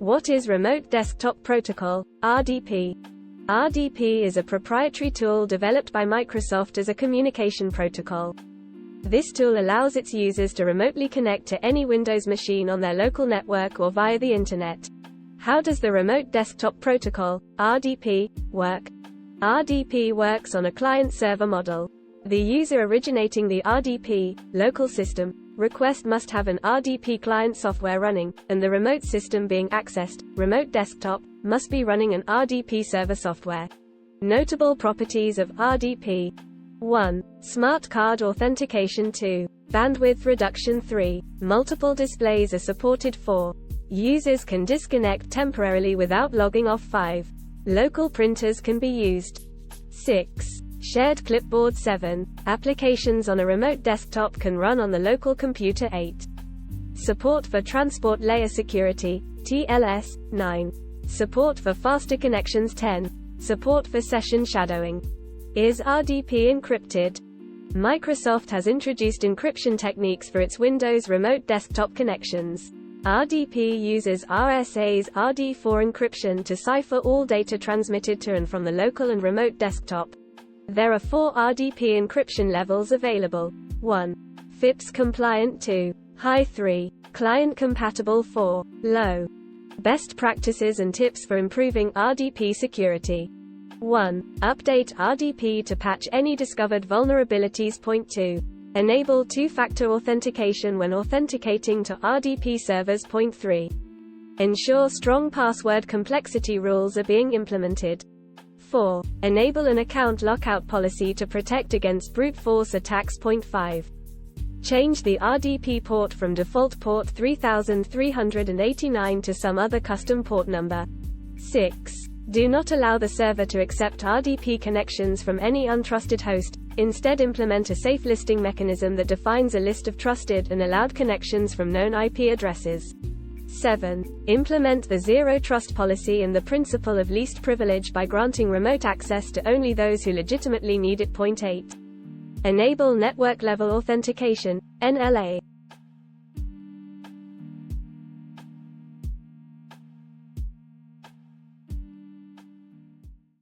What is Remote Desktop Protocol, RDP? RDP is a proprietary tool developed by Microsoft as a communication protocol. This tool allows its users to remotely connect to any Windows machine on their local network or via the Internet. How does the Remote Desktop Protocol, RDP, work? RDP works on a client-server model. The user originating the RDP, local system, request must have an RDP client software running, and the remote system being accessed, remote desktop, must be running an RDP server software. Notable properties of RDP. 1. Smart card authentication. 2. Bandwidth reduction. 3. Multiple displays are supported. 4. Users can disconnect temporarily without logging off. 5. Local printers can be used. 6. Shared clipboard. 7. Applications on a remote desktop can run on the local computer. 8. Support for transport layer security, TLS. 9. Support for faster connections. 10. Support for session shadowing. Is RDP encrypted? Microsoft has introduced encryption techniques for its Windows remote desktop connections. RDP uses RSA's RD4 encryption to cipher all data transmitted to and from the local and remote desktop. There are 4 RDP encryption levels available. 1. FIPS compliant. 2. High. 3. Client compatible. 4. Low. Best practices and tips for improving RDP security. 1. Update RDP to patch any discovered vulnerabilities. 2. Enable two-factor authentication when authenticating to RDP servers. 3. Ensure strong password complexity rules are being implemented. 4. Enable an account lockout policy to protect against brute force attacks. 5. Change the RDP port from default port 3389 to some other custom port number. 6. Do not allow the server to accept RDP connections from any untrusted host. Instead, implement a safe listing mechanism that defines a list of trusted and allowed connections from known IP addresses. 7. Implement the Zero Trust policy and the principle of least privilege by granting remote access to only those who legitimately need it. 8. Enable network-level authentication, NLA.